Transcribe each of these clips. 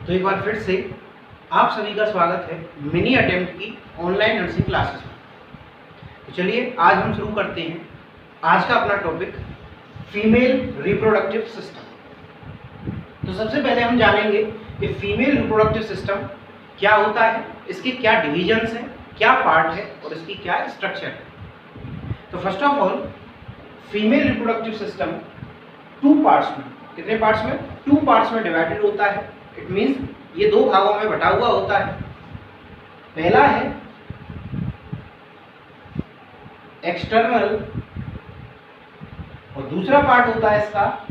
तो एक बार फिर से आप सभी का स्वागत है मिनी अटेम्प्ट की ऑनलाइन नर्सिंग क्लासेस में। तो चलिए आज हम शुरू करते हैं आज का अपना टॉपिक फीमेल रिप्रोडक्टिव सिस्टम। तो सबसे पहले हम जानेंगे कि फीमेल रिप्रोडक्टिव सिस्टम क्या होता है, इसके क्या डिविजन्स हैं, क्या पार्ट है और इसकी क्या स्ट्रक्चर है। तो first of all female reproductive system two parts में, कितने पार्ट्स में? टू पार्ट्स में डिवाइडेड होता है। इट मीन्स ये दो भागों में बटा हुआ होता है। पहला है एक्सटर्नल और दूसरा पार्ट होता है इसका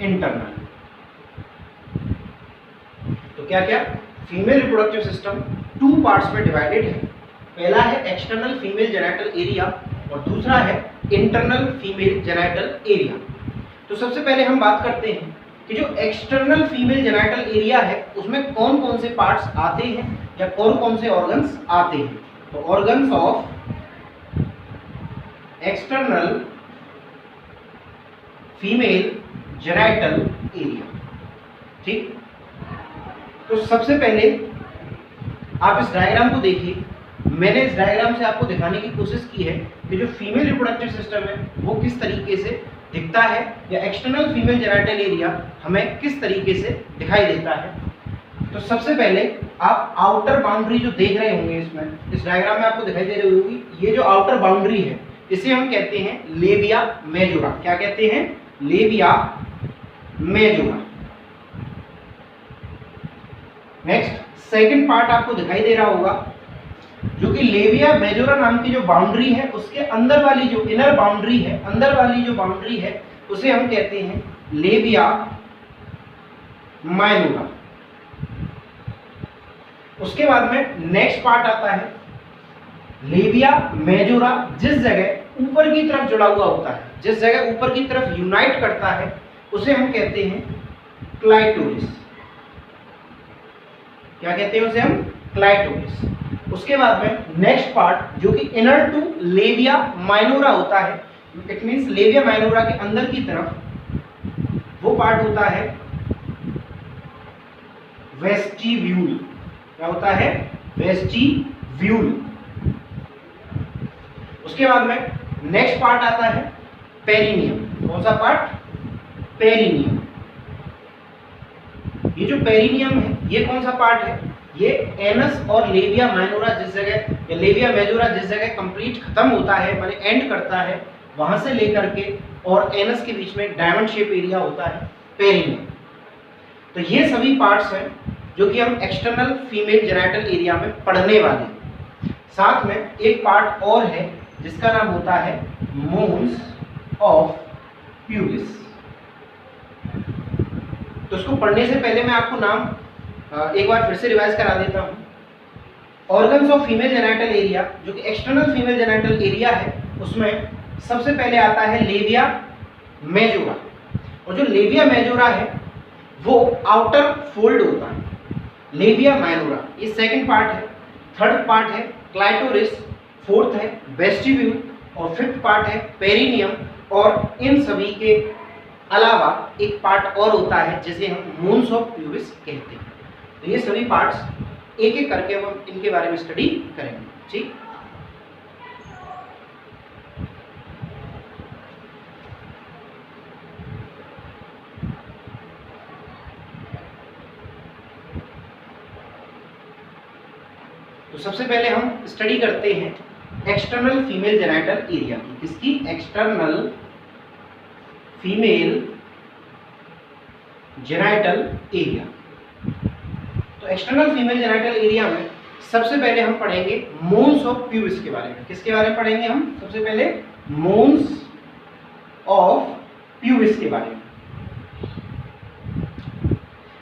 इंटरनल। तो क्या क्या female reproductive system two parts में डिवाइडेड है। पहला है एक्सटर्नल फीमेल जेनिटल एरिया और दूसरा है इंटरनल फीमेल जेनिटल एरिया। तो सबसे पहले हम बात करते हैं कि जो एक्सटर्नल फीमेल जेनिटल एरिया है उसमें कौन कौन से पार्ट्स आते हैं या कौन कौन से ऑर्गन्स आते हैं। तो organs of external female genital area. ठीक, तो सबसे पहले आप इस डायग्राम को देखिए। मैंने इस डायग्राम से आपको दिखाने की कोशिश की है कि जो फीमेल रिप्रोडक्टिव सिस्टम है वो किस तरीके से दिखता है या एक्सटर्नल फीमेल जेनिटल एरिया हमें किस तरीके से दिखाई देता है। तो सबसे पहले आप आउटर बाउंड्री जो देख रहे होंगे इसमें, इस डायग्राम में आपको दिखाई दे रही होगी, ये जो आउटर बाउंड्री है इसे हम कहते हैं लेबिया मेजोरा। क्या कहते हैं? Labia majora. Next second part आपको दिखाई दे रहा होगा जो कि लेबिया मेजोरा नाम की जो बाउंड्री है उसके अंदर वाली जो इनर बाउंड्री है, अंदर वाली जो बाउंड्री है उसे हम कहते हैं लेबिया माइनोरा। उसके बाद में नेक्स्ट पार्ट आता है लेबिया मेजोरा। जिस जगह ऊपर की तरफ जुड़ा हुआ होता है, जिस जगह ऊपर की तरफ यूनाइट करता है उसे हम कहते हैं क्लाइटोरिस। क्या कहते हैं उसे हम? क्लाइटोरिस। उसके बाद में नेक्स्ट पार्ट जो कि इनर टू लेबिया माइनोरा होता है, इट मींस लेबिया माइनोरा के अंदर की तरफ वो पार्ट होता है वेस्टिब्यूल। क्या होता है? वेस्टिब्यूल। उसके बाद में नेक्स्ट पार्ट आता है पेरिनियम। कौन सा पार्ट? पेरिनियम। ये जो पेरिनियम है ये कौन सा पार्ट है? ये एनस और लेबिया माइनोरा जिस जगह या लेबिया मेजोरा जिस जगह कंप्लीट खत्म होता है, माने एंड करता है, वहां से लेकर के और एनस के बीच में एक डायमंड शेप एरिया होता है पेरिनियम। तो ये सभी पार्ट्स हैं जो कि हम एक्सटर्नल फीमेल जेनिटल एरिया में पढ़ने वाले हैं। साथ में एक पार्ट और है जिसका नाम होता है मोन्स ऑफ प्यूबिस। तो उसको पढ़ने से पहले मैं आपको नाम एक बार फिर से रिवाइज करा देता हूं। Organs of female genital area जो कि एक्सटर्नल फीमेल जेनिटल एरिया है उसमें सबसे पहले आता है लेबिया मेजोरा। और जो लेबिया मेजोरा है वो आउटर फोल्ड होता है। लेबिया माइनोरा ये सेकंड पार्ट है। थर्ड पार्ट है क्लाइटोरिस। फोर्थ है वेस्टिब्यूल और फिफ्थ पार्ट है पेरिनियम। और इन सभी के अलावा एक पार्ट और होता है जिसे हम मोन्स ऑफ प्यूबिस कहते हैं। तो ये सभी पार्ट्स एक एक करके हम इनके बारे में स्टडी करेंगे। ठीक, तो सबसे पहले हम स्टडी करते हैं एक्सटर्नल फीमेल जेनिटल एरिया की। किसकी? External female genital area. तो एक्सटर्नल फीमेल जेनिटल एरिया में सबसे पहले हम पढ़ेंगे मोन्स ऑफ प्यूबिस के बारे में। किसके बारे में पढ़ेंगे हम? सबसे पहले मोन्स ऑफ प्यूबिस के बारे में।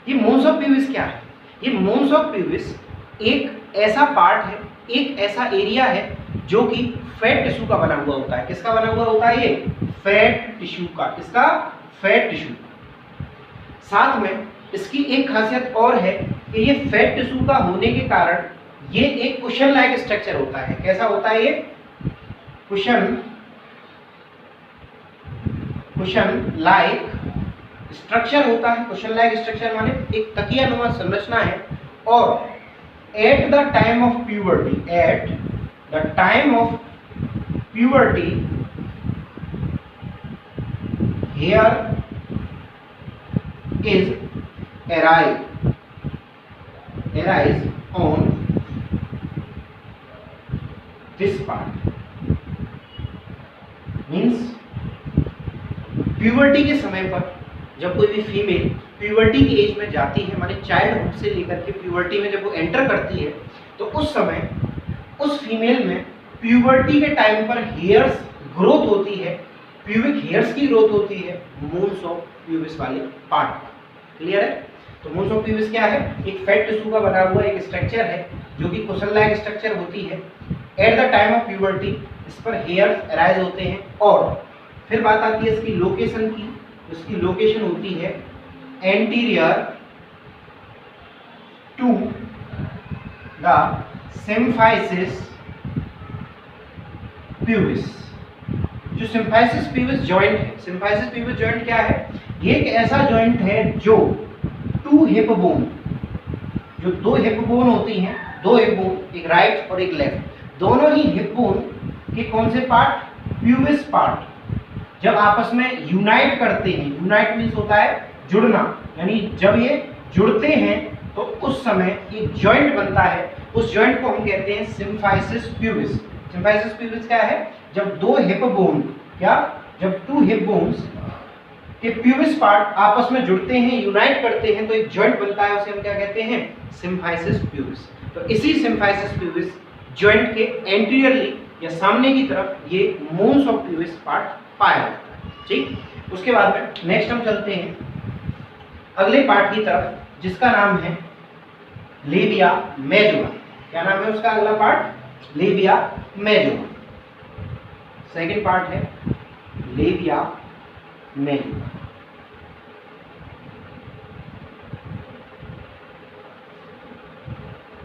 ये मोन्स ऑफ प्यूबिस क्या है? ये मोन्स ऑफ प्यूबिस एक ऐसा पार्ट है, एक ऐसा एरिया है जो कि फैट टिश्यू का बना हुआ होता है। किसका बना हुआ होता है? ये फैट टिश्यू का। किसका? Fat tissue. साथ में इसकी एक खासियत और है कि ये फैट टिश्यू का होने के कारण ये एक कुशन लाइक स्ट्रक्चर होता है। कैसा होता है ये? कुशन लाइक स्ट्रक्चर होता है, कुशन लाइक स्ट्रक्चर माने एक तकियानुमा संरचना है, और eight the time of puberty here is arise on this part, means puberty के समय पर जब कोई भी फीमेल प्यूबर्टी की एज में जाती है, माने चाइल्डहुड से लेकर के प्यूबर्टी में जब वो एंटर करती है, तो उस समय उस फीमेल में प्यूबर्टी के टाइम पर हेयर्स ग्रोथ होती है, प्यूबिक हेयर्स की ग्रोथ होती है मूल्स ऑफ प्यूबिस वाले पार्ट पर। क्लियर है? तो मूल्स ऑफ प्यूबिस क्या है? एक फैट टिश्यू का बना हुआ एक स्ट्रक्चर है जो कि कुशन लाइक स्ट्रक्चर होती है। Eight the time of puberty इस पर हेयर्स अराइज होते हैं, और फिर बात आती है इसकी लोकेशन की। इसकी लोकेशन होती है anterior to the symphysis pubis. जो सिम्फाइसिस प्यूबिस जॉइंट है, सिम्फाइसिस प्यूबिस जॉइंट क्या है? ये एक ऐसा जॉइंट है जो टू हिप बोन, जो दो हिप बोन होती हैं, दो हिप बोन, एक राइट और एक लेफ्ट, दोनों ही हिप बोन के कौन से पार्ट? प्यूबिस पार्ट जब आपस में यूनाइट करते हैं, यूनाइट मीन्स होता है जुड़ना, यानी जब ये जुड़ते हैं तो उस समय एक जॉइंट बनता है, उस जॉइंट को हम कहते हैं सिम्फाइसिस प्यूबिस। सिम्फाइसिस प्यूबिस क्या है? जब दो हिप बोन, क्या? जब टू हिप बोन्स के प्यूबिस पार्ट आपस में जुड़ते हैं, यूनाइट करते हैं, तो एक जॉइंट बनता है, उसे हम क्या कहते हैं? Symphysis pubis. तो इसी सिम्फाइसिस प्यूबिस जॉइंट के एंटीरियरली या सामने की तरफ ये मूल्स ऑफ प्यूबिस पार्ट पाया जाता है। ठीक, उसके बाद में नेक्स्ट हम चलते हैं अगले पार्ट की तरफ, जिसका नाम है लेबिया मेजोरा। क्या नाम है उसका? अगला part labia majora. Second part है लेबिया मेजोरा।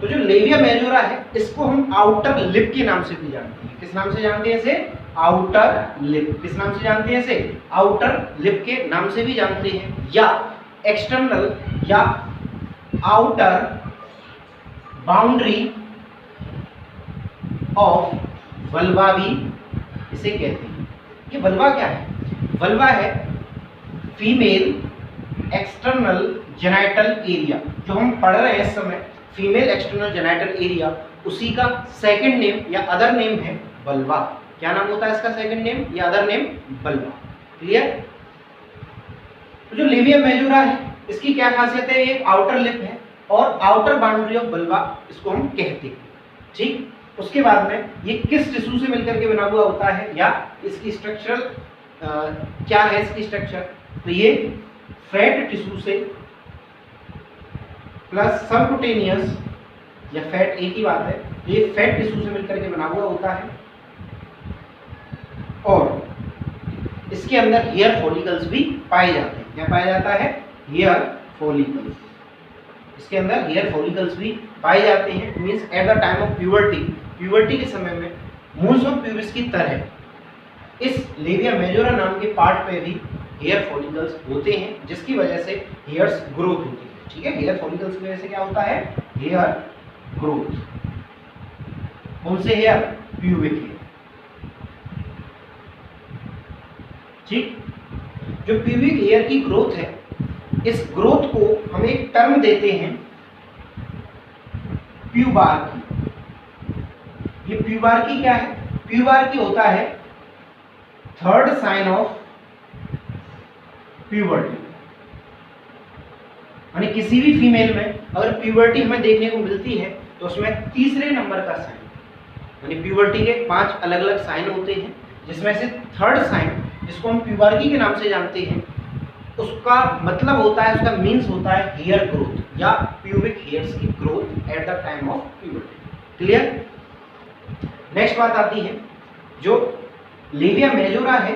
तो जो लेबिया मेजोरा है, इसको हम आउटर लिप के नाम से भी जानते हैं। किस नाम से जानते हैं इसे? Outer lip. किस नाम से जानते हैं इसे? आउटर लिप के नाम से भी जानते हैं, या एक्सटर्नल या आउटर बाउंड्री ऑफ वल्वा भी इसे कहते हैं। ये वल्वा क्या है? वल्वा है फीमेल एक्सटर्नल जेनाइटल एरिया। जो हम पढ़ रहे हैं इस समय फीमेल एक्सटर्नल जेनाइटल एरिया, उसी का सेकंड नेम या अदर नेम है वल्वा। क्या नाम होता है इसका सेकंड नेम या अदर नेम? वल्वा। क्लियर? तो जो लेबिया मेजोरा है, इसकी क्या खासियत है? ये आउटर लिप है और आउटर बाउंड्री ऑफ वल्वा इसको हम कहते हैं। ठीक, उसके बाद में ये किस टिश्यू से मिलकर के बना हुआ होता है, या इसकी स्ट्रक्चरल क्या है इसकी स्ट्रक्चर? तो ये फैट टिश्यू से प्लस सबक्यूटेनियस या फैट, एक ही बात है, ये फैट टिश्यू से मिलकर के बना हुआ होता है, और इसके अंदर हेयर फॉलिकल्स भी पाए जाते हैं। क्या पाया जाता है? Hair follicles. इसके अंदर हेयर फॉलिकल्स भी पाए जाते हैं। Means at the time of puberty, puberty के समय में मूल्स ऑफ प्यूबिस की तरह इस लेबिया मेजोरा नाम के पार्ट पे भी हेयर फॉलिकल्स होते हैं, जिसकी वजह से हेयर्स ग्रोथ होती है। ठीक है, हेयर फॉलिकल्स की वजह से क्या होता है? Hair growth. कौन से हेयर? Pubic hair. ठीक, जो प्यूबिक हेयर की ग्रोथ है, इस ग्रोथ को हम एक टर्म देते हैं प्यूबार्की। ये प्यूबार्की क्या है? प्यूबार्की होता है थर्ड साइन ऑफ प्यूबर्टी। यानी किसी भी फीमेल में अगर प्यूबर्टी हमें देखने को मिलती है तो उसमें तीसरे नंबर का साइन, यानी प्यूबर्टी के 5 अलग अलग साइन होते हैं, जिसमें से थर्ड साइन जिसको हम प्यूबर्टी के नाम से जानते हैं, उसका मतलब होता है, उसका मीन्स होता है हेयर ग्रोथ या प्यूबिक हेयर्स की growth at the time of puberty. Clear? Next बात आती है, जो लेबिया मेजोरा है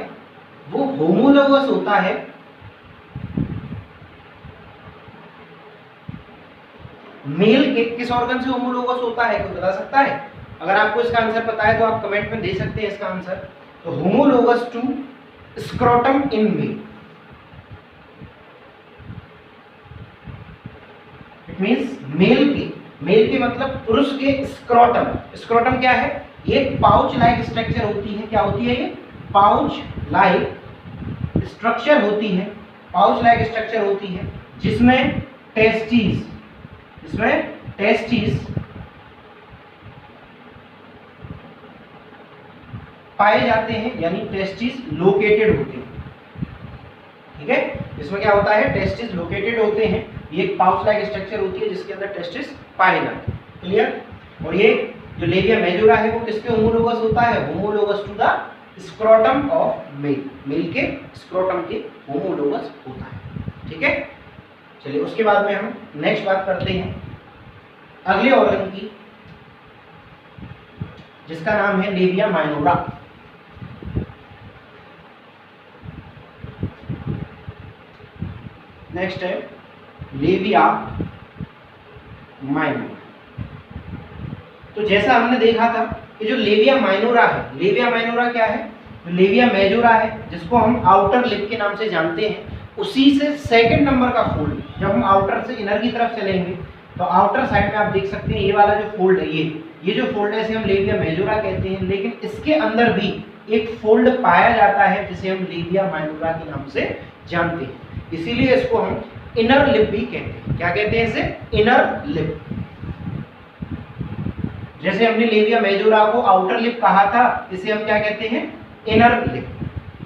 वो होमोलोगस होता है मेल के। किस ऑर्गन से होमोलोगस होता है, कोई बता सकता है? अगर आपको इसका आंसर पता है तो आप कमेंट में दे सकते हैं इसका आंसर। तो homologous to scrotum in male, means male के मतलब पुरुष के स्क्रोटम। स्क्रोटम क्या है? ये पाउच लाइक स्ट्रक्चर होती है। क्या होती है ये? पाउच लाइक स्ट्रक्चर होती है। पाउच लाइक स्ट्रक्चर होती है जिसमें टेस्टिस पाए जाते हैं, यानी टेस्टिस लोकेटेड होते हैं। ठीक है, इसमें क्या होता है? टेस्टिस लोकेटेड होते हैं। ये एक पाउच लाइक स्ट्रक्चर होती है जिसके अंदर टेस्टिस पाए जाते हैं। क्लियर? और ये जो लेबिया मेजोरा है वो किसके होमोलोगस होता है? Homologous to the scrotum of male. Male के स्क्रोटम के होमोलोगस होता है। ठीक है, चलिए उसके बाद में हम नेक्स्ट बात करते हैं अगले ऑर्गन की, जिसका नाम है लेबिया माइनोरा। नेक्स्ट है लेबिया माइनोरा। तो जैसा हमने देखा था कि जो लेबिया माइनोरा है, लेबिया माइनोरा क्या है? तो लेबिया मेजोरा है जिसको हम आउटर लिप के नाम से जानते हैं। उसी से सेकंड नंबर का फोल्ड, जब हम आउटर से इनर की तरफ चलेंगे तो आउटर साइड में आप देख सकते हैं ये वाला जो फोल्ड है, ये जो फोल्ड है इसे हम लेबिया मेजोरा कहते हैं। लेकिन इसके अंदर भी एक फोल्ड पाया जाता है जिसे हम लेबिया माइनोरा के नाम से जानते हैं। इसीलिए इसको हम इनर लिप भी कहते हैं। क्या कहते हैं इसे? Inner lip. जैसे हमने लेबिया मेजोरा को आउटर लिप कहा था, इसे हम क्या कहते हैं? Inner lip.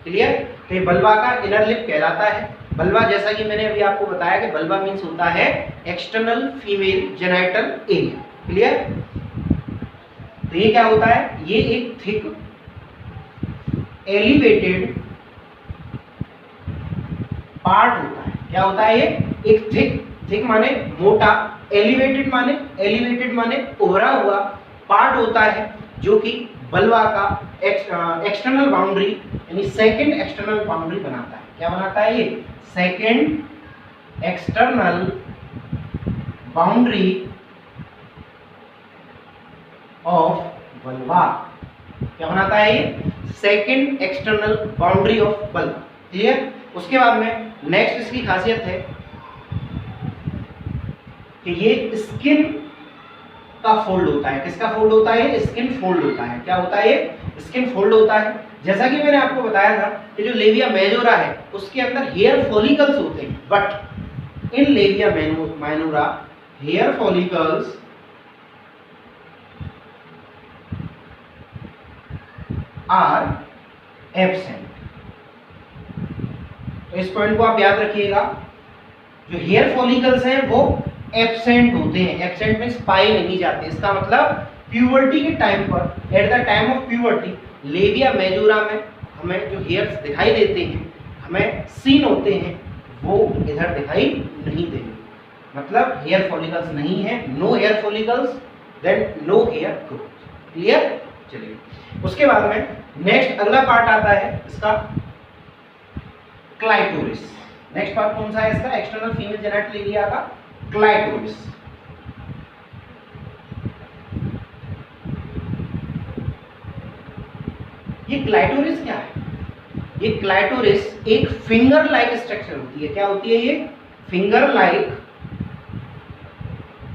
क्लियर? तो ये बल्बा का इनर लिप कहलाता है। बल्बा, जैसा कि मैंने अभी आपको बताया कि बल्बा मीन्स होता है external female genital area. Clear? तो ये क्या होता है? ये एक थिक एलिवेटेड पार्ट होता है। क्या होता है ये? एक थिक माने मोटा, एलिवेटेड माने उभरा हुआ पार्ट होता है जो कि बल्बा का एक्सटर्नल बाउंड्री यानी सेकंड एक्सटर्नल बाउंड्री बनाता है। क्या बनाता है ये? सेकंड एक्सटर्नल बाउंड्री ऑफ बल्बा। क्या बनाता है ये? सेकंड एक्सटर्नल बाउंड्री ऑफ बल्बा। क्लियर? उसके बाद में नेक्स्ट इसकी खासियत है कि ये स्किन का फोल्ड होता है। किसका फोल्ड होता है? स्किन फोल्ड होता है। क्या होता है ये? स्किन फोल्ड होता है। जैसा कि मैंने आपको बताया था कि जो लेबिया मेजोरा है उसके अंदर हेयर फॉलिकल्स होते हैं, but in labia minora hair follicles are absent. तो इस पॉइंट को आप याद रखिएगा, जो हेयर फॉलिकल्स हैं वो एब्सेंट होते हैं। एब्सेंट मींस पाए नहीं जाते। इसका मतलब प्यूबर्टी के टाइम पर, eight the time of puberty, labia majora में हमें जो हेयर्स दिखाई देते हैं, हमें सीन होते हैं, वो इधर दिखाई नहीं देंगे। मतलब हेयर फॉलिकल्स नहीं है, no hair follicles, then no hair growth. Clear? चलिए उसके बाद में नेक्स्ट अगला पार्ट आता है इसका क्लाइटोरिस। नेक्स्ट पार्ट कौन सा है इसका? एक्सटर्नल फीमेल जेनाइटल एरिया का क्लाइटोरिस। ये क्लाइटोरिस क्या है? ये क्लाइटोरिस एक फिंगर लाइक स्ट्रक्चर होती है। क्या होती है ये? Finger like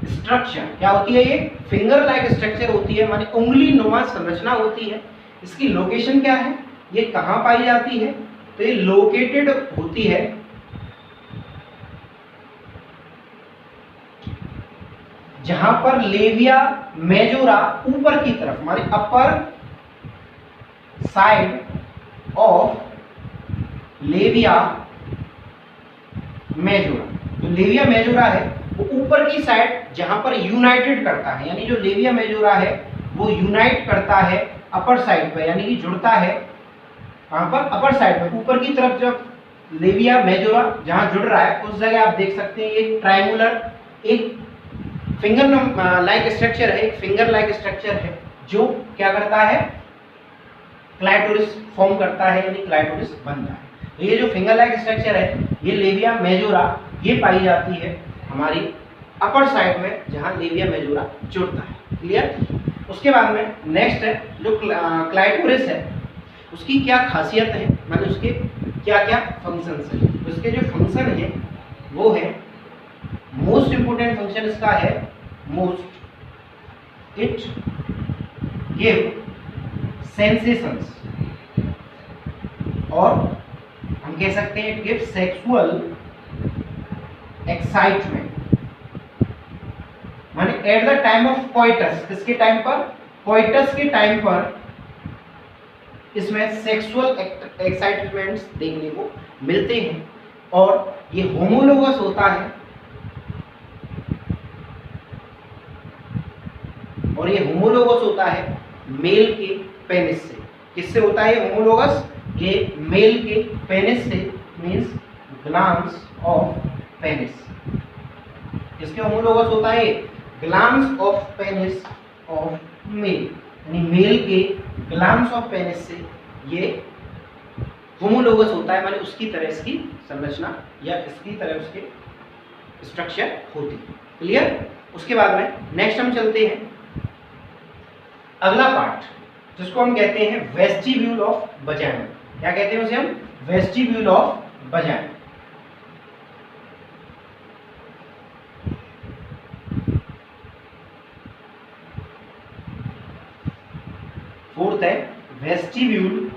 structure. क्या होती है ये? फिंगर लाइक स्ट्रक्चर होती है, माने उंगली नुमा संरचना होती है। इसकी लोकेशन क्या है? ये कहां पाई जाती है? तो ये लोकेटेड होती है जहां पर लेबिया मेजोरा ऊपर की तरफ, माने upper side of labia majora. जो लेबिया मेजोरा है वो ऊपर की साइड जहां पर यूनाइटेड करता है, यानी जो लेबिया मेजोरा है वो यूनाइट करता है अपर साइड पर, यानी कि जुड़ता है कहां पर? अपर साइड पर, ऊपर की तरफ। जब लेबिया मेजोरा जहां जुड़ रहा है उस जगह आप देख सकते हैं ये ट्रायंगुलर एक फिंगर लाइक स्ट्रक्चर है, एक फिंगर लाइक स्ट्रक्चर है जो क्या करता है? क्लाइटोरिस फॉर्म करता है, यानी क्लाइटोरिस बनता है। तो ये जो फिंगर लाइक स्ट्रक्चर है ये लेबिया मेजोरा ये पाई जाती है हमारी अपर साइड में जहां लेबिया मेजोरा जुड़ता है। क्लियर? उसके बाद में नेक्स्ट है जो क्लाइटोरिस है उसकी क्या खासियत है, माने उसके क्या क्या फंक्शंस हैं। उसके जो फंक्शन है वो है मोस्ट इंपोर्टेंट फंक्शन इसका है मोस्ट, इट गिव सेंसेशंस, और हम कह सकते हैं इट गिव सेक्सुअल एक्साइटमेंट, माने eight the time of coitus, किसके टाइम पर, कोइटस के टाइम पर इसमें सेक्सुअल एक्साइटमेंट्स देखने को मिलते हैं, और ये होमोलोगस होता है, और ये होमोलोगस होता है मेल के पेनिस से। किससे होता है होमोलोगस, ये मेल के पेनिस से, मींस ग्लैंड्स ऑफ पेनिस। किसके होमोलोगस होता है, glands of penis of male, यानी मेल के ग्लैंड्स ऑफ पेनिस से ये होमोलोगस होता है, माने उसकी तरह इसकी संरचना या इसकी तरह उसके स्ट्रक्चर होती है। क्लियर। उसके बाद में नेक्स्ट हम चलते हैं अगला पार्ट, जिसको हम कहते हैं वेस्टिब्यूल ऑफ वजाइना। क्या कहते हैं उसे हम, वेस्टिब्यूल ऑफ वजाइना। फोर्थ है वेस्टिब्यूल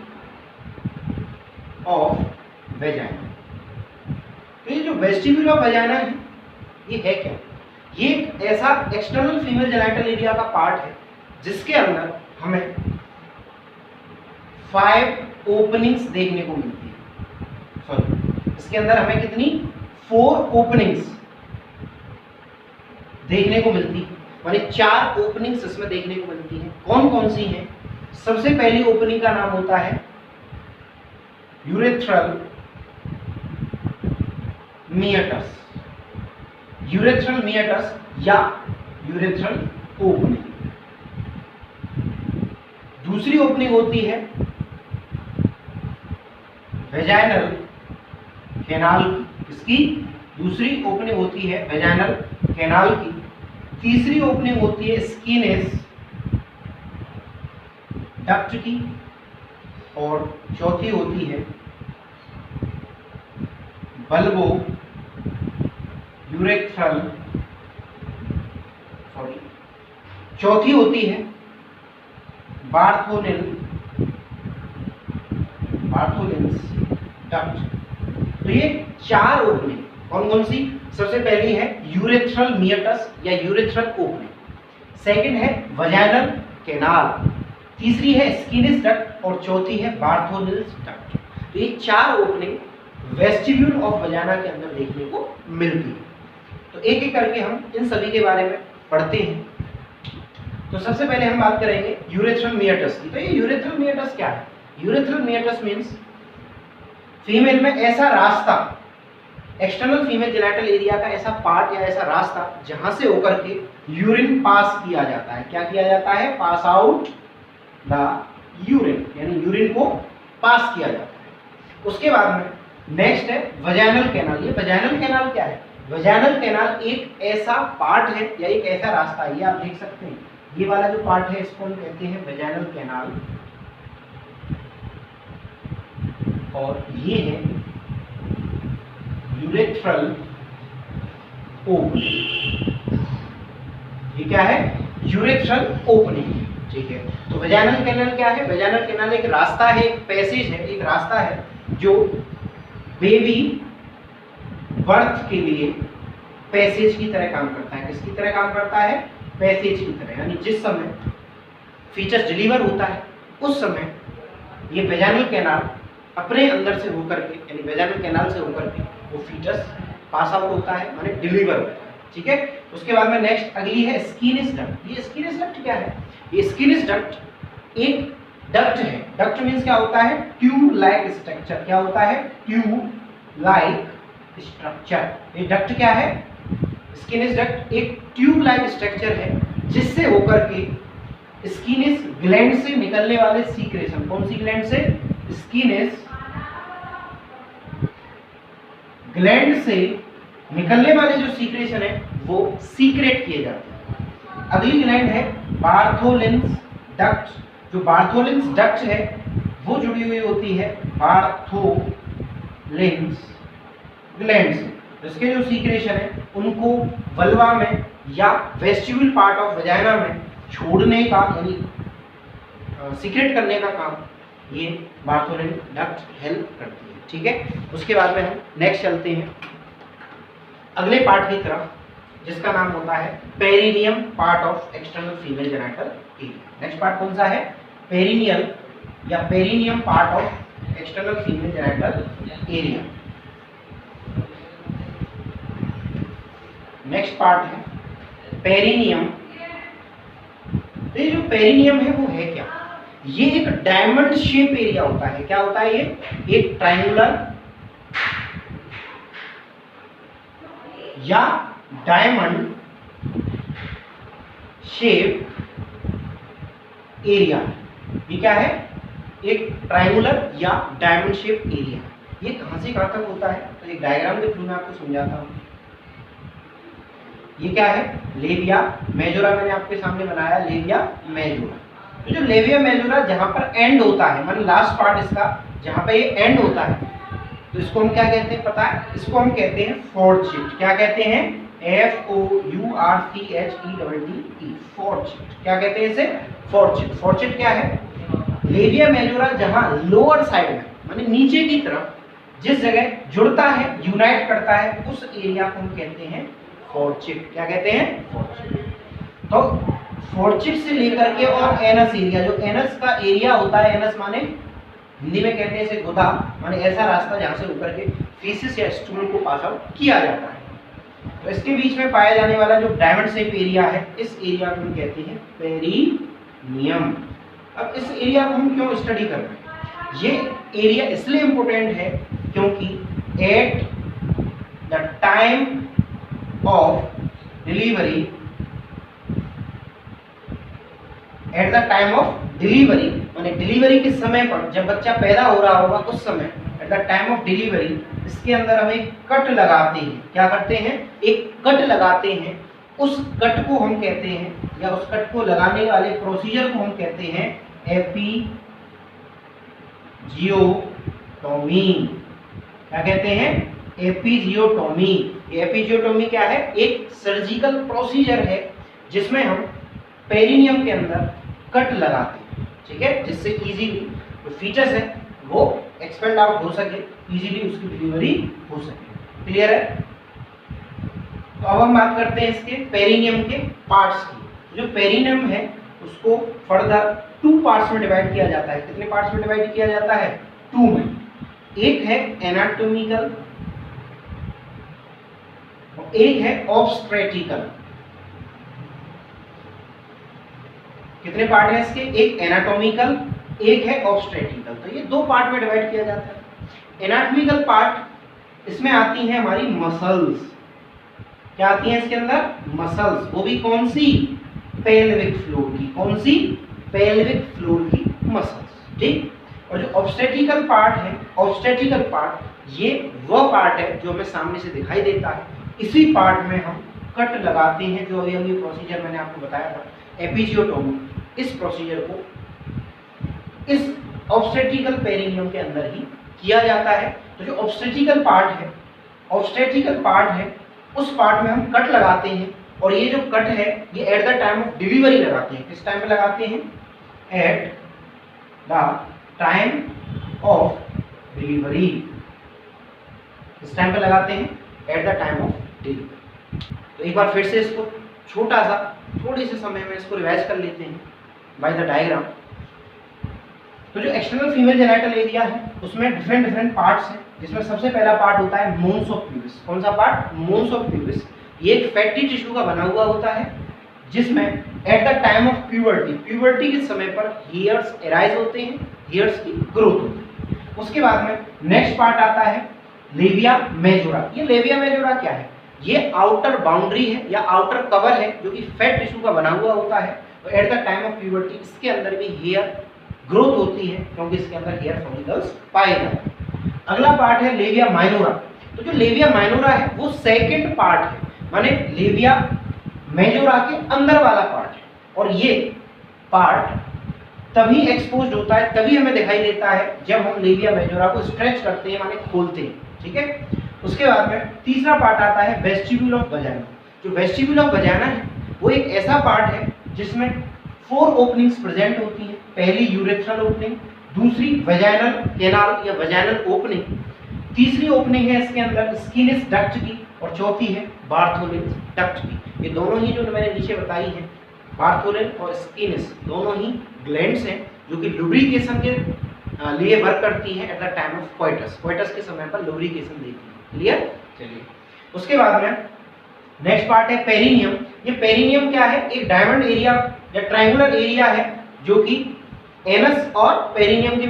ऑफ वजाइना। तो ये जो वेस्टिब्यूल ऑफ वजाइना है, ये है क्या, ये एक ऐसा एक्सटर्नल फीमेल जेनिटल एरिया का पार्ट है जिसके अंदर हमें 5 ओपनिंग्स देखने को मिलती है। सॉरी, इसके अंदर हमें कितनी, 4 ओपनिंग्स देखने को मिलती है, माने 4 ओपनिंग्स इसमें देखने को मिलती हैं। कौन कौन सी हैं? सबसे पहली ओपनिंग का नाम होता है यूरेथ्रल मियटस, यूरेथ्रल मियटस या यूरेथ्रल ओपनिंग। दूसरी ओपनिंग होती है वेजाइनल कैनाल की, इसकी दूसरी ओपनिंग होती है वेजाइनल कैनाल की। तीसरी ओपनिंग होती है स्किनेस डक्ट की, और चौथी होती है बल्बो यूरेथ्रल, सॉरी, चौथी होती है बार्थोलिन्स डक्ट। तो ये 4 ओपनिंग कौन कौन सी, सबसे पहली है यूरेथ्रल मियटस या यूरेथ्रल ओपनिंग, सेकंड है वजाइनल कैनाल, तीसरी है स्किनिस डक्ट, और चौथी है बार्थोलिन्स डक्ट। तो ये 4 ओपनिंग वेस्टिब्यूल ऑफ वजाइना के अंदर देखने को मिलती है। तो एक एक करके हम इन सभी के बारे में पढ़ते हैं। तो सबसे पहले हम बात करेंगे यूरेथ्रल मियटस की। तो ये यूरेथ्रल मियटस क्या है? यूरेथ्रल मियटस मींस फीमेल में ऐसा रास्ता, एक्सटर्नल फीमेल जेनिटल एरिया का ऐसा पार्ट या ऐसा रास्ता जहां से होकर के यूरिन पास किया जाता है। क्या किया जाता है? पास आउट द यूरिन, यानी यूरिन को पास किया जाता है। उसके बाद में नेक्स्ट है वजाइनल कैनाल। ये वजाइनल कैनाल क्या है? वजाइनल कैनाल एक ऐसा पार्ट है या एक ऐसा रास्ता है, ये आप देख सकते हैं, ये वाला जो पार्ट है इसको हम कहते हैं वजाइनल कैनाल, और ये है यूरेथ्रल ओपनिंग। ये क्या है? Urethral opening. ठीक है, तो वजाइनल कैनाल क्या है? वजाइनल कैनाल एक रास्ता है, एक पैसेज है, एक रास्ता है जो बेबी बर्थ के लिए पैसेज की तरह काम करता है। किसकी तरह काम करता है? पैसेज की तरह। यानी जिस समय फीचर डिलीवर होता है उस समय ये वजाइनल कैनाल अपने अंदर से होकर के, यानी वजाइनल कैनाल से होकर के वो फीटस पास आउट होता है, माने डिलीवर होता है। ठीक है, उसके बाद में नेक्स्ट अगली है स्किनिस डक्ट। ये स्किनिस डक्ट क्या है? ये स्किनिस डक्ट एक डक्ट है। डक्ट मींस क्या होता है? Tube like structure. क्या होता है? Tube like structure. ये डक्ट क्या है? स्किनिस डक्ट एक ट्यूब लाइक स्ट्रक्चर है जिससे होकर के स्किनिस ग्लैंड से निकलने वाले सीक्रेशन, कौन सी ग्लैंड से? स्किनिस ग्लैंड से निकलने वाले जो सीक्रेशन है वो सीक्रेट किए जाते हैं। अगली ग्लैंड है बार्थोलिन्स डक्ट। जो बार्थोलिन्स डक्ट है वो जुड़ी हुई होती है बार्थोलिन्स ग्लैंड से। इसके जो सीक्रेशन है उनको वल्वा में या वेस्टिब्यूल पार्ट ऑफ वजाइना में छोड़ने का यानी सीक्रेट करने का काम ये बार्थोलिन डक्ट हेल्प करती है। ठीक है, उसके बाद में हम नेक्स्ट चलते हैं अगले पार्ट की तरफ, जिसका नाम होता है perineum part of external female genital area. Next part कौन सा है? पेरिनियल या perineum part of external female genital area. Next part है पेरिनियम। तो ये जो पेरिनियम है वो है क्या? ये एक डायमंड शेप एरिया होता है। क्या होता है ये? एक ट्रायंगुलर या डायमंड शेप एरिया। ये क्या है? एक ट्रायंगुलर या डायमंड शेप एरिया। ये कहां से कहां तक होता है? तो एक डायग्राम के थ्रू मैं आपको समझाता हूं। ये क्या है? लेविया मेजोरा मैंने आपके सामने बनाया, लेविया मेजोरा। तो जो लेविया मेजोरा जहां पर एंड होता है, मतलब लास्ट पार्ट इसका जहां पे ये एंड होता है, तो इसको हम क्या कहते हैं पता है? इसको हम कहते हैं फोर्चिट। क्या कहते हैं? FOURCHETT, फोर्चिट। क्या कहते हैं इसे? फोर्चिट। फोर्चिट क्या है? लेविया मेजोरा जहां लोअर साइड में माने नीचे की तरफ जिस जगह जुड़ता है, यूनाइट करता है, उस एरिया को हम कहते हैं फोर्चिट। क्या कहते हैं? फोर्चिट। तो फोर्चिट से लेकर के और एनस एरिया, जो एनस का एरिया होता है, एनस माने हिंदी में कहते हैं इसे गुदा, माने ऐसा रास्ता जहां से ऊपर के फीसिस या स्टूल को पास आउट किया जाता है। तो इसके बीच में पाया जाने वाला जो डायमंड शेप एरिया है, इस एरिया को हम कहते हैं पेरिनियम। अब इस एरिया को हम क्यों स्टडी कर रहे हैं? ये एरिया इसलिए इंपॉर्टेंट है क्योंकि eight the time of delivery, eight the time of delivery माने डिलीवरी के समय पर, जब बच्चा पैदा हो रहा होगा उस समय, eight the time of delivery, इसके अंदर हम एक कट लगाते हैं। क्या करते हैं? एक कट लगाते हैं। उस कट को हम कहते हैं, या उस कट को लगाने वाले प्रोसीजर को हम कहते हैं एपिजियोटोमी। क्या कहते हैं? एपिजियोटोमी। एपिजियोटोमी क्या है? एक सर्जिकल प्रोसीजर है जिसमें हम पेरिनियम के अंदर कट लगाते हैं। ठीक है, जिससे इजीली जो फीचर्स है वो एक्सपेंड आउट हो सके, इजीली उसकी डिलीवरी हो सके। क्लियर है? तो अब हम बात करते हैं इसके पेरिनियम के पार्ट्स की। जो पेरिनियम है उसको फर्दर 2 पार्ट्स में डिवाइड किया जाता है। कितने पार्ट्स में डिवाइड किया जाता है? 2 में। एक है एनाटॉमिकल और एक है ऑब्स्ट्रेटिकल। कितने पार्ट है इसके? एक एनाटॉमिकल, एक है ऑब्स्ट्रेटिकल। तो ये 2 पार्ट में डिवाइड किया जाता है। एनाटॉमिकल पार्ट, इसमें आती हैं हमारी मसल्स। क्या आती हैं इसके अंदर? मसल्स। वो भी कौन सी? पेल्विक फ्लोर की। कौन सी? पेल्विक फ्लोर की मसल्स। ठीक। और जो ऑब्स्टेट्रिकल पार्ट है, ऑब्स्टेट्रिकल पार्ट ये वह पार्ट है जो हमें सामने से दिखाई देता है। इसी पार्ट में हम कट लगाते हैं, जो अभी प्रोसीजर मैंने आपको बताया था, एपिजियोटोमी। इस प्रोसीजर को इस ऑब्स्टेट्रिकल पेरिनियम के अंदर ही किया जाता है। तो जो ऑब्स्टेट्रिकल पार्ट है, ऑब्स्टेट्रिकल पार्ट है, उस पार्ट में हम कट लगाते हैं। और ये जो कट है ये eight the time of delivery लगाते हैं। किस टाइम पे लगाते हैं? Eight the time of delivery. किस टाइम पे लगाते हैं? Eight the time of delivery. तो एक बार फिर से इसको छोटा सा, थोड़ी से समय में इसको रिवाइज कर लेते हैं बाय द डायग्राम। तो जो एक्सटर्नल फीमेल जेनिटल एरिया है उसमें डिफरेंट पार्ट्स हैं, जिसमें सबसे पहला पार्ट होता है मोन्स ऑफ प्यूबिस। कौन सा पार्ट? मोन्स of pubis. ये एक फैटी टिश्यू का बना हुआ होता है जिसमें eight the time of puberty, puberty के समय पर हेयर्स एराइज होते हैं, हेयर्स की ग्रोथ होती है। उसके बाद में नेक्स्ट पार्ट आता है लेविया मेजोरा। ये लेविया मेजोरा क्या है? ये आउटर बाउंड्री है या आउटर कवर है जो कि फैट टिश्यू का बना हुआ होता है। तो eight the time of puberty इसके अंदर भी हेयर ग्रोथ होती है क्योंकि इसके अंदर हेयर फॉलिकल्स पाए जाते हैं। अगला पार्ट है लेविया माइनोरा। तो जो लेविया माइनोरा है वो सेकंड पार्ट है, माने लेविया मेजोरा के अंदर वाला पार्ट है। और ये पार्ट तभी एक्सपोज होता है, तभी हमें दिखाई देता है जब हम लेविया मेजोरा को स्ट्रेच करते हैं, माने खोलते हैं। ठीक है, उसके बाद में तीसरा पार्ट आता है वेस्टिब्यूल ऑफ वजाइना। जो वेस्टिब्यूल ऑफ वजाइना है वो एक ऐसा पार्ट है जिसमें 4 ओपनिंग्स प्रेजेंट होती हैं। पहली यूरेथ्रल ओपनिंग, दूसरी वजाइनल कैनाल या वजाइनल ओपनिंग, तीसरी ओपनिंग है इसके अंदर स्किनिस डक्ट की, और चौथी है बार्थोलिन डक्ट की। ये दोनों ही जो मैंने नीचे बताई हैं, बार्थोलिन और स्किनिस, दोनों ही ग्लैंड्स हैं जो कि लुब्रिकेशन के लिए वर्क करती है eight the time of coitus. Coitus के समय पर लुब्रिकेशन देती है। क्लियर? चलिए, उसके बाद में नेक्स्ट पार्ट है पेरिनियम। ये पेरिनियम क्या है? एक डायमंड एरिया या ट्रायंगुलर एरिया है जो कि एनस और पेरिनियम के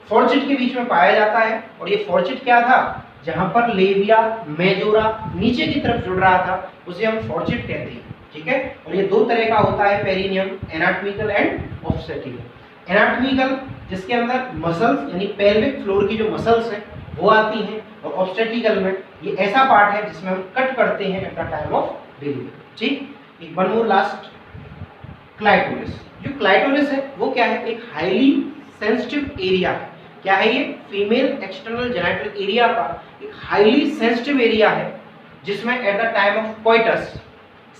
फोर्चिट के बीच में पाया जाता है। और ये फोर्चिट क्या था? जहां पर लेबिया मेजोरा नीचे की तरफ जुड़ रहा था, उसे हम फोर्चिट कहते हैं। ठीक है? और ये दो तरह का होता है perineum, anatomical and obstetrical. Anatomical जिसके अंदर मसल्स यानी पेल्विक फ्लोर की जो मसल्स हैं वो आती हैं, और ऑब्स्टेटिकल में ये ऐसा पार्ट है जिसमें हम कट करते हैं eight the time of delivery. ठीक? एक वन मोर लास्ट, क्लाइटोरिस। जो क्लाइटोरिस है वो क्या है? एक हाईली सेंसिटिव एरिया है। क्या है ये? फीमेल एक्सटर्नल जेनिटल एरिया का एक हाईली सेंसिटिव एरिया है जिसमें eight the time of coitus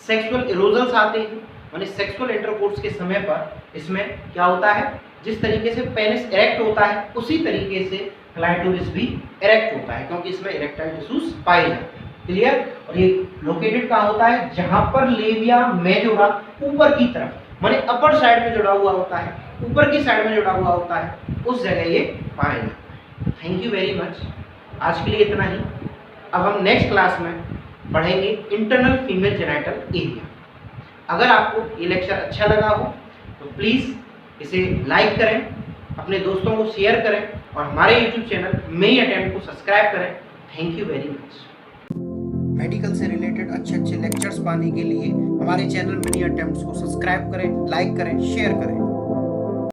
sexual erosions आते हैं। यानी सेक्सुअल इंटरकोर्स के समय पर इसमें क्या होता है? जिस तरीके से पेनिस इरेक्ट होता है उसी तरीके से क्लाइटोरिस भी इरेक्ट होता है, क्योंकि इसमें इरेक्टाइल टिश्यूज पाए जाते हैं। क्लियर? और ये लोकेटेड कहाँ होता है? जहां पर लेबिया मेजोरा ऊपर की तरफ माने अपर साइड में जुड़ा हुआ होता है, ऊपर की साइड में जुड़ा हुआ होता है, उस जगह ये पाया जाता है। Thank you very much. आज के लिए इतना ही। अब हम नेक्स्ट क्लास में पढ़ेंगे इंटरनल फीमेल जेनिटल एरिया। अगर आपको ये लेक्चर अच्छा लगा हो तो प्लीज़ इसे लाइक करें, अपने दोस्तों को शेयर करें, और हमारे YouTube चैनल मेई अटेम्प्ट को सब्सक्राइब करें। Thank you very much. Medical से रिलेटेड अच्छे अच्छे लेक्चर्स पाने के लिए हमारे चैनल मेई अटेम्प्ट्स को सब्सक्राइब करें, लाइक करें, शेयर करें।